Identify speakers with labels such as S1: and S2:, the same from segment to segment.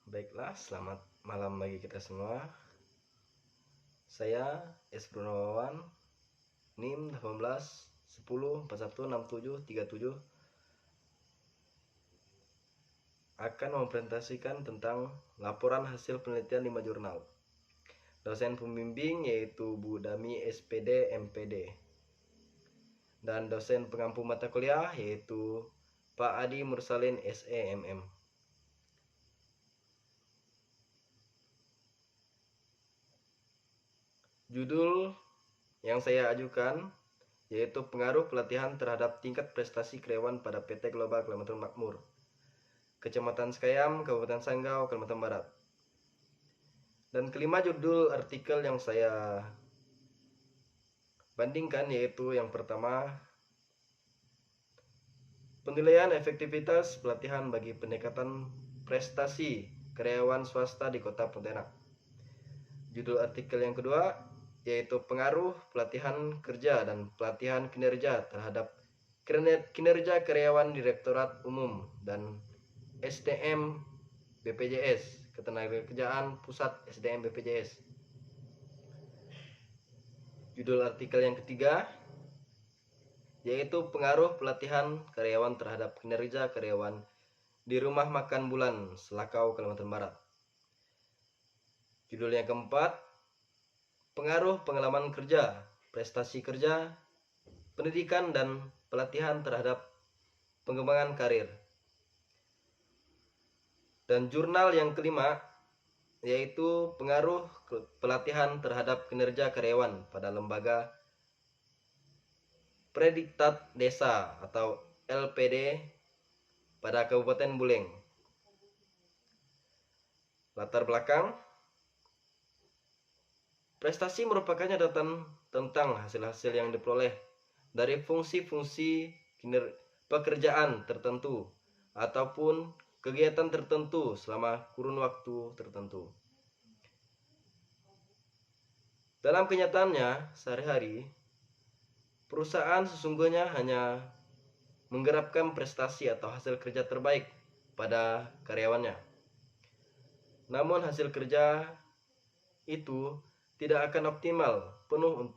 S1: Baiklah, selamat malam bagi kita semua. Saya S. Brunawan, NIM 18 10 41 67 37 akan mempresentasikan tentang laporan hasil penelitian 5 jurnal. Dosen pembimbing yaitu Bu Dami SPD MPD. Dan dosen pengampu mata kuliah yaitu Pak Adi Mursalin SEMM. Judul yang saya ajukan yaitu pengaruh pelatihan terhadap tingkat prestasi karyawan pada PT Global Kalimantan Makmur, Kecamatan Sekayam, Kabupaten Sanggau, Kalimantan Barat. Dan kelima judul artikel yang saya bandingkan yaitu yang pertama, penilaian efektivitas pelatihan bagi peningkatan prestasi karyawan swasta di Kota Pontianak. Judul artikel yang kedua yaitu pengaruh pelatihan kerja dan pelatihan kinerja terhadap kinerja karyawan Direktorat Umum dan SDM BPJS, Ketenagakerjaan Pusat SDM BPJS. Judul artikel yang ketiga yaitu pengaruh pelatihan karyawan terhadap kinerja karyawan di Rumah Makan Bulan, Selakau, Kalimantan Barat. Judul yang keempat, pengaruh pengalaman kerja, prestasi kerja, pendidikan dan pelatihan terhadap pengembangan karir. Dan jurnal yang kelima yaitu pengaruh pelatihan terhadap kinerja karyawan pada lembaga Prediktat Desa atau LPD pada Kabupaten Buleng. Latar belakang, prestasi merupakan catatan tentang hasil-hasil yang diperoleh dari fungsi-fungsi pekerjaan tertentu ataupun kegiatan tertentu selama kurun waktu tertentu. Dalam kenyataannya, sehari-hari, perusahaan sesungguhnya hanya menggerakkan prestasi atau hasil kerja terbaik pada karyawannya. Namun hasil kerja itu tidak akan optimal penuh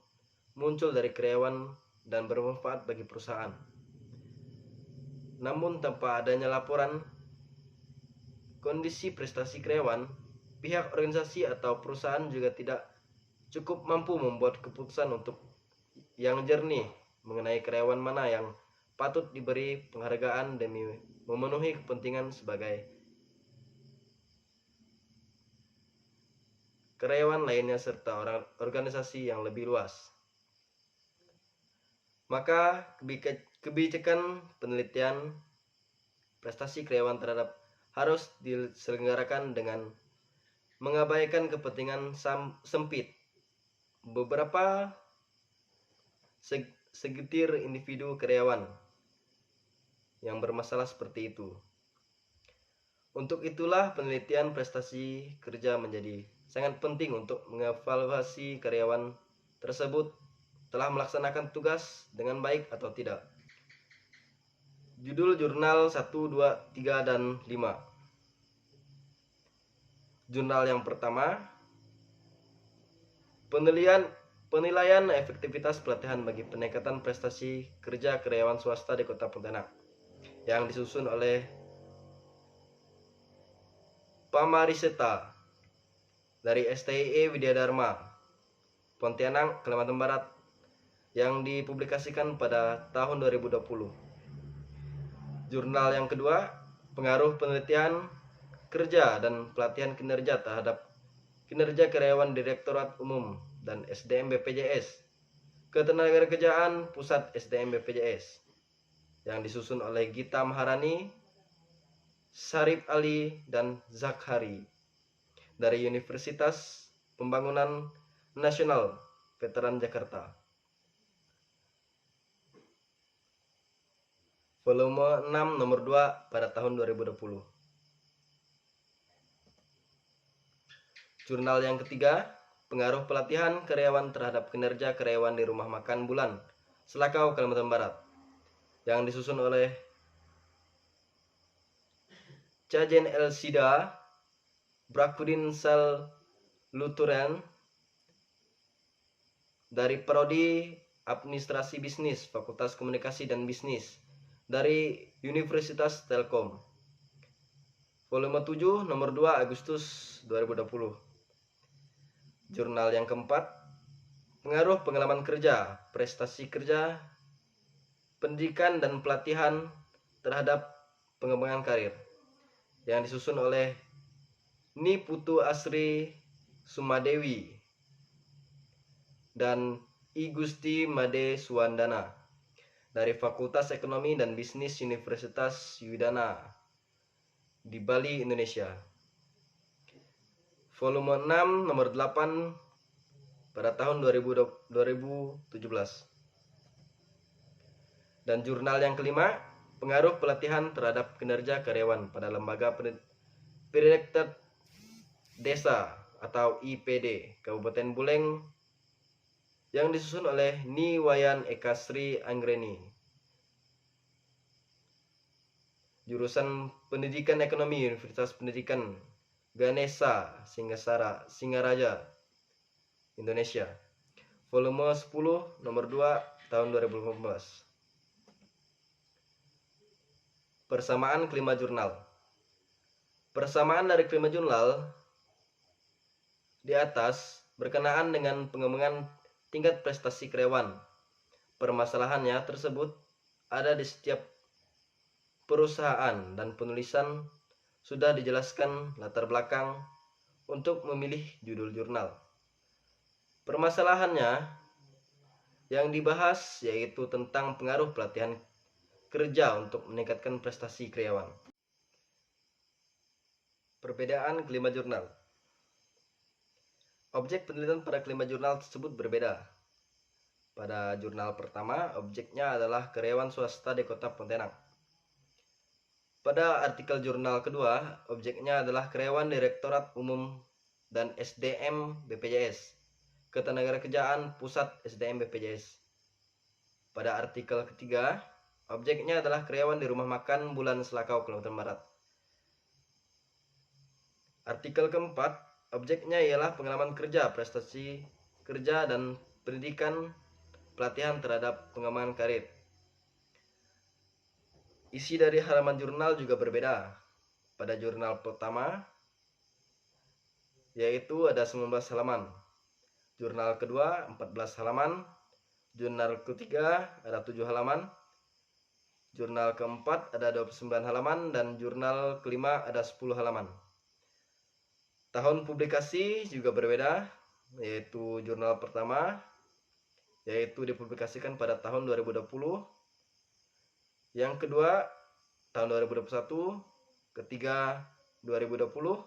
S1: muncul dari karyawan dan bermanfaat bagi perusahaan. Namun tanpa adanya laporan kondisi prestasi karyawan, pihak organisasi atau perusahaan juga tidak cukup mampu membuat keputusan untuk yang jernih mengenai karyawan mana yang patut diberi penghargaan demi memenuhi kepentingan sebagai karyawan lainnya serta organisasi yang lebih luas. Maka kebijakan penelitian prestasi karyawan terhadap harus diselenggarakan dengan mengabaikan kepentingan sempit beberapa segetir individu karyawan yang bermasalah seperti itu. Untuk itulah penelitian prestasi kerja menjadi sangat penting untuk mengevaluasi karyawan tersebut telah melaksanakan tugas dengan baik atau tidak. Judul jurnal 1, 2, 3, dan 5. Jurnal yang pertama, penilaian efektivitas pelatihan bagi peningkatan prestasi kerja karyawan swasta di Kota Pontianak, yang disusun oleh Pamariseta dari STIE Widya Dharma, Pontianak, Kalimantan Barat, yang dipublikasikan pada tahun 2020. Jurnal yang kedua, pengaruh penelitian kerja dan pelatihan kinerja terhadap kinerja karyawan Direktorat Umum dan SDM BPJS, Ketenagakerjaan Pusat SDM BPJS, yang disusun oleh Gita Maharani, Syarif Ali, dan Zakhari dari Universitas Pembangunan Nasional Veteran Jakarta. Volume 6 nomor 2 pada tahun 2020. Jurnal yang ketiga, pengaruh pelatihan karyawan terhadap kinerja karyawan di Rumah Makan Bulan, Selakau, Kalimantan Barat, yang disusun oleh Cajen Elsida Brakudin Saluturan dari Prodi Administrasi Bisnis, Fakultas Komunikasi dan Bisnis dari Universitas Telkom. Volume 7, nomor 2, Agustus 2020. Jurnal yang keempat, pengaruh pengalaman kerja, prestasi kerja, pendidikan dan pelatihan terhadap pengembangan karir, yang disusun oleh Niputu Asri Sumadewi dan I Gusti Made Suwandana dari Fakultas Ekonomi dan Bisnis Universitas Yudana di Bali, Indonesia. Volume 6 nomor 8 pada tahun 2017. Dan jurnal yang kelima, pengaruh pelatihan terhadap kinerja karyawan pada lembaga pendidikan desa atau IPD Kabupaten Buleng, yang disusun oleh Niwayan Eka Sri Anggreni, jurusan Pendidikan Ekonomi Universitas Pendidikan Ganesha Singaraja, Indonesia. Volume 10 nomor 2 tahun 2015. Persamaan kelima jurnal. Persamaan dari kelima jurnal di atas berkenaan dengan pengembangan tingkat prestasi karyawan. Permasalahannya tersebut ada di setiap perusahaan dan penulisan sudah dijelaskan latar belakang untuk memilih judul jurnal. Permasalahannya yang dibahas yaitu tentang pengaruh pelatihan kerja untuk meningkatkan prestasi karyawan. Perbedaan kelima jurnal. Objek penelitian pada kelima jurnal tersebut berbeda. Pada jurnal pertama, objeknya adalah karyawan swasta di Kota Pontianak. Pada artikel jurnal kedua, objeknya adalah karyawan Direktorat Umum dan SDM BPJS, Ketenagakerjaan Pusat SDM BPJS. Pada artikel ketiga, objeknya adalah karyawan di Rumah Makan Bulan Selakau, Kalimantan Barat. Artikel keempat, objeknya ialah pengalaman kerja, prestasi kerja, dan pendidikan pelatihan terhadap pengembangan karir. Isi dari halaman jurnal juga berbeda. Pada jurnal pertama, yaitu ada 19 halaman. Jurnal kedua 14 halaman. Jurnal ketiga ada 7 halaman. Jurnal keempat ada 29 halaman. Dan jurnal kelima ada 10 halaman. Tahun publikasi juga berbeda, yaitu jurnal pertama yaitu dipublikasikan pada tahun 2020. Yang kedua tahun 2021, ketiga 2020,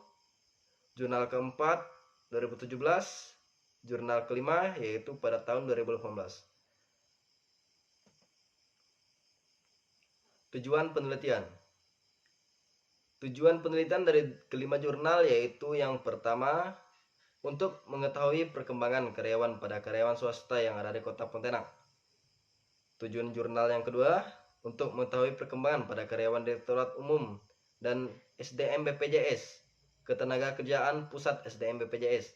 S1: jurnal keempat 2017, jurnal kelima yaitu pada tahun 2018. Tujuan penelitian. Tujuan penelitian dari kelima jurnal yaitu yang pertama, untuk mengetahui perkembangan karyawan pada karyawan swasta yang ada di Kota Pontianak. Tujuan jurnal yang kedua, untuk mengetahui perkembangan pada karyawan Direktorat Umum dan SDM BPJS, Ketenagakerjaan Pusat SDM BPJS.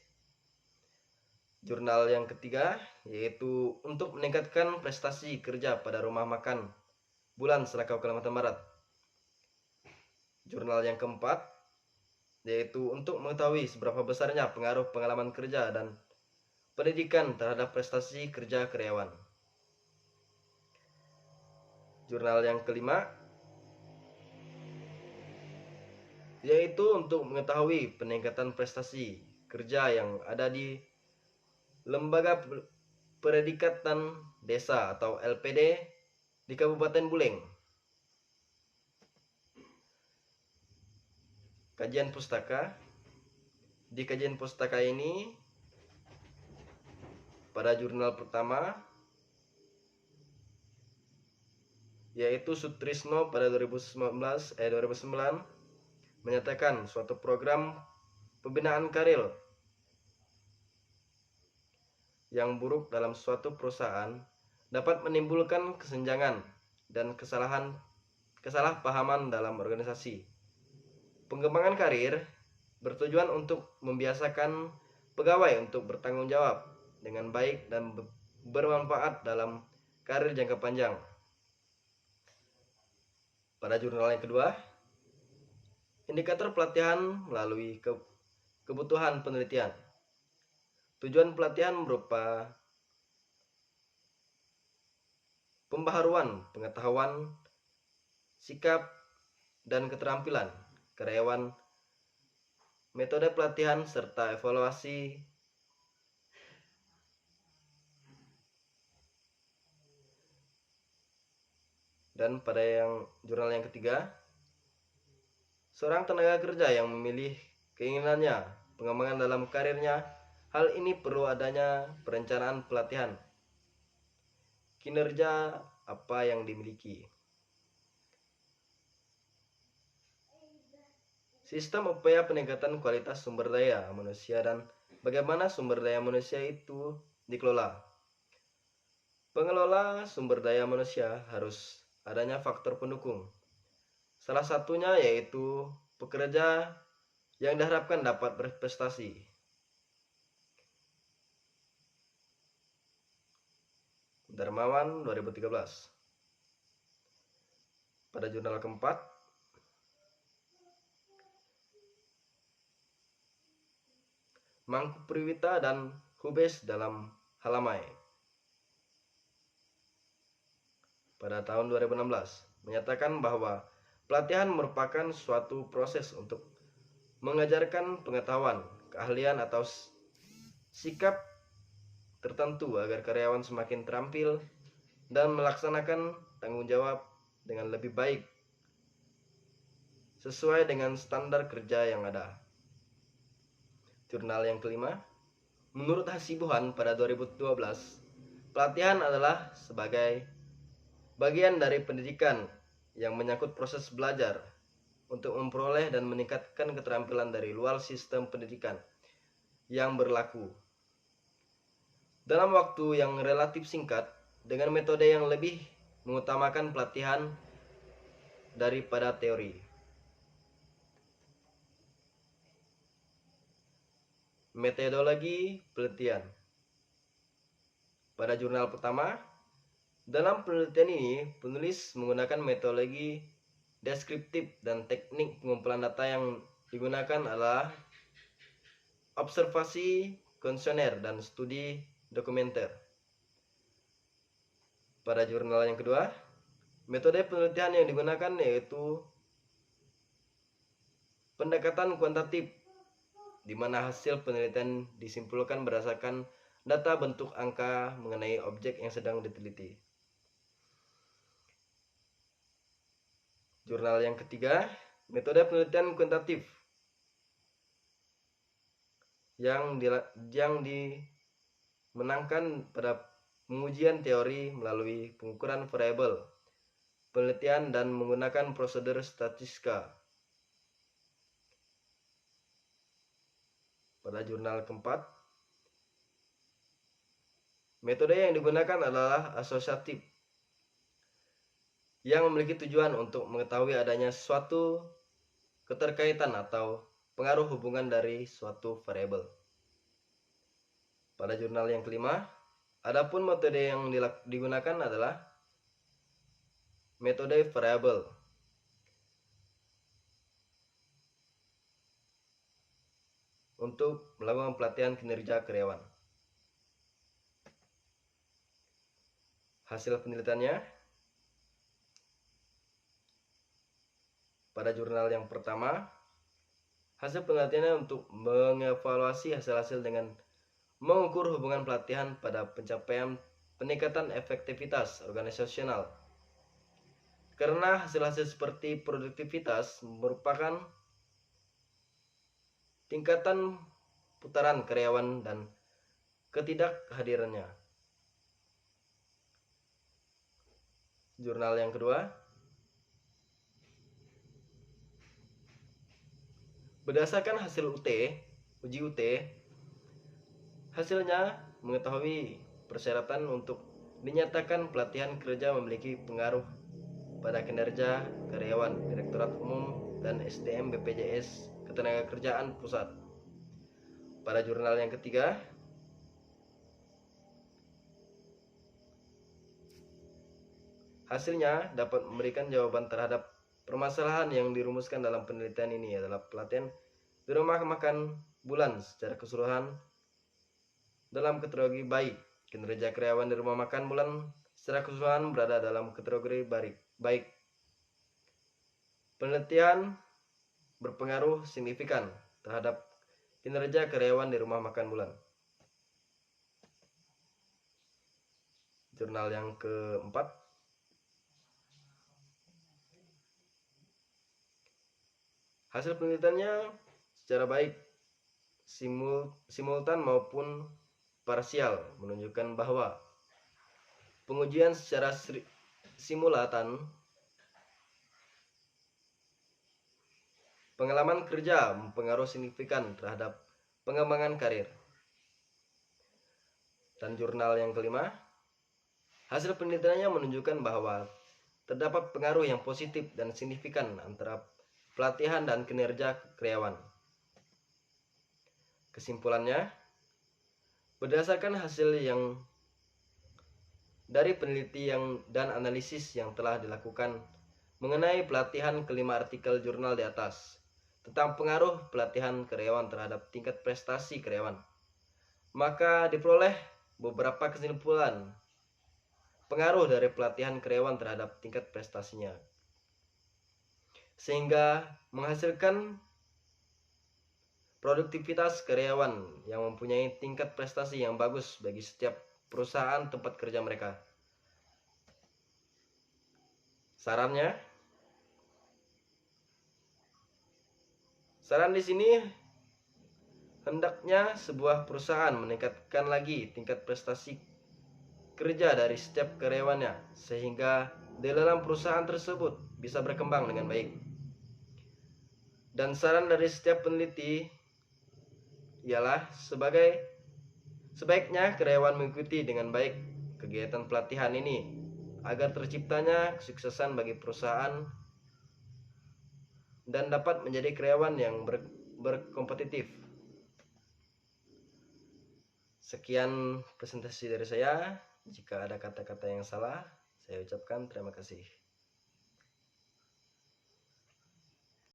S1: Jurnal yang ketiga, yaitu untuk meningkatkan prestasi kerja pada Rumah Makan Bulan Selakau, Kalimantan Barat. Jurnal yang keempat, yaitu untuk mengetahui seberapa besarnya pengaruh pengalaman kerja dan pendidikan terhadap prestasi kerja karyawan. Jurnal yang kelima, yaitu untuk mengetahui peningkatan prestasi kerja yang ada di Lembaga Pendidikan Desa atau LPD di Kabupaten Buleng. Kajian pustaka. Di kajian pustaka ini, pada jurnal pertama, yaitu Sutrisno pada 2009 menyatakan suatu program pembinaan karir yang buruk dalam suatu perusahaan dapat menimbulkan kesenjangan dan kesalahpahaman dalam organisasi. Pengembangan karir bertujuan untuk membiasakan pegawai untuk bertanggung jawab dengan baik dan bermanfaat dalam karir jangka panjang. Pada jurnal yang kedua, indikator pelatihan melalui kebutuhan penelitian. Tujuan pelatihan berupa pembaharuan pengetahuan, sikap, dan keterampilan karyawan, metode pelatihan, serta evaluasi. Dan pada jurnal yang ketiga, seorang tenaga kerja yang memilih keinginannya pengembangan dalam karirnya, hal ini perlu adanya perencanaan pelatihan, kinerja apa yang dimiliki, sistem upaya peningkatan kualitas sumber daya manusia, dan bagaimana sumber daya manusia itu dikelola. Pengelola sumber daya manusia harus adanya faktor pendukung. Salah satunya yaitu pekerja yang diharapkan dapat berprestasi. Darmawan 2013. Pada jurnal keempat, Mangkupriwita dan Hubes dalam Halamai pada tahun 2016 menyatakan bahwa pelatihan merupakan suatu proses untuk mengajarkan pengetahuan, keahlian atau sikap tertentu agar karyawan semakin terampil dan melaksanakan tanggung jawab dengan lebih baik sesuai dengan standar kerja yang ada. Jurnal yang kelima, menurut Hasibuan pada 2012, pelatihan adalah sebagai bagian dari pendidikan yang menyangkut proses belajar untuk memperoleh dan meningkatkan keterampilan dari luar sistem pendidikan yang berlaku dalam waktu yang relatif singkat dengan metode yang lebih mengutamakan pelatihan daripada teori. Metodologi penelitian. Pada jurnal pertama, dalam penelitian ini, penulis menggunakan metodologi deskriptif dan teknik pengumpulan data yang digunakan adalah observasi kuesioner dan studi dokumenter. Pada jurnal yang kedua, metode penelitian yang digunakan yaitu pendekatan kuantitatif, di mana hasil penelitian disimpulkan berdasarkan data bentuk angka mengenai objek yang sedang diteliti. Jurnal yang ketiga, metode penelitian kuantitatif yang dimenangkan pada pengujian teori melalui pengukuran variabel penelitian dan menggunakan prosedur statistika. Pada jurnal keempat, metode yang digunakan adalah asosiatif, yang memiliki tujuan untuk mengetahui adanya suatu keterkaitan atau pengaruh hubungan dari suatu variabel. Pada jurnal yang kelima, adapun metode yang digunakan adalah metode variabel. Untuk melakukan pelatihan kinerja karyawan. Hasil penelitiannya pada jurnal yang pertama, hasil penelitiannya untuk mengevaluasi hasil-hasil dengan mengukur hubungan pelatihan pada pencapaian peningkatan efektivitas organisasional. Karena hasil-hasil seperti produktivitas merupakan tingkatan putaran karyawan dan ketidakhadirannya. Jurnal yang kedua, berdasarkan hasil uji UT, hasilnya mengetahui persyaratan untuk dinyatakan pelatihan kerja memiliki pengaruh pada kinerja karyawan, Direktorat Umum dan SDM BPJS Ketenagakerjaan Pusat. Pada jurnal yang ketiga, hasilnya dapat memberikan jawaban terhadap permasalahan yang dirumuskan dalam penelitian ini adalah pelatihan di rumah makan bulan secara keseluruhan dalam kategori baik. Kinerja karyawan di rumah makan bulan secara keseluruhan berada dalam kategori baik. Penelitian berpengaruh signifikan terhadap kinerja karyawan di rumah makan bulan. Jurnal yang keempat, hasil penelitiannya secara baik simultan maupun parsial menunjukkan bahwa pengujian secara simultan pengalaman kerja mempengaruhi signifikan terhadap pengembangan karir. Dan jurnal yang kelima, hasil penelitiannya menunjukkan bahwa terdapat pengaruh yang positif dan signifikan antara pelatihan dan kinerja karyawan. Kesimpulannya, berdasarkan hasil yang dari penelitian dan analisis yang telah dilakukan mengenai pelatihan kelima artikel jurnal di atas tentang pengaruh pelatihan karyawan terhadap tingkat prestasi karyawan, maka diperoleh beberapa kesimpulan pengaruh dari pelatihan karyawan terhadap tingkat prestasinya, sehingga menghasilkan produktivitas karyawan yang mempunyai tingkat prestasi yang bagus bagi setiap perusahaan tempat kerja mereka. Saran di sini, hendaknya sebuah perusahaan meningkatkan lagi tingkat prestasi kerja dari setiap karyawannya sehingga di dalam perusahaan tersebut bisa berkembang dengan baik. Dan saran dari setiap peneliti ialah sebaiknya karyawan mengikuti dengan baik kegiatan pelatihan ini agar terciptanya kesuksesan bagi perusahaan dan dapat menjadi karyawan yang berkompetitif. Sekian presentasi dari saya. Jika ada kata-kata yang salah, saya ucapkan terima kasih.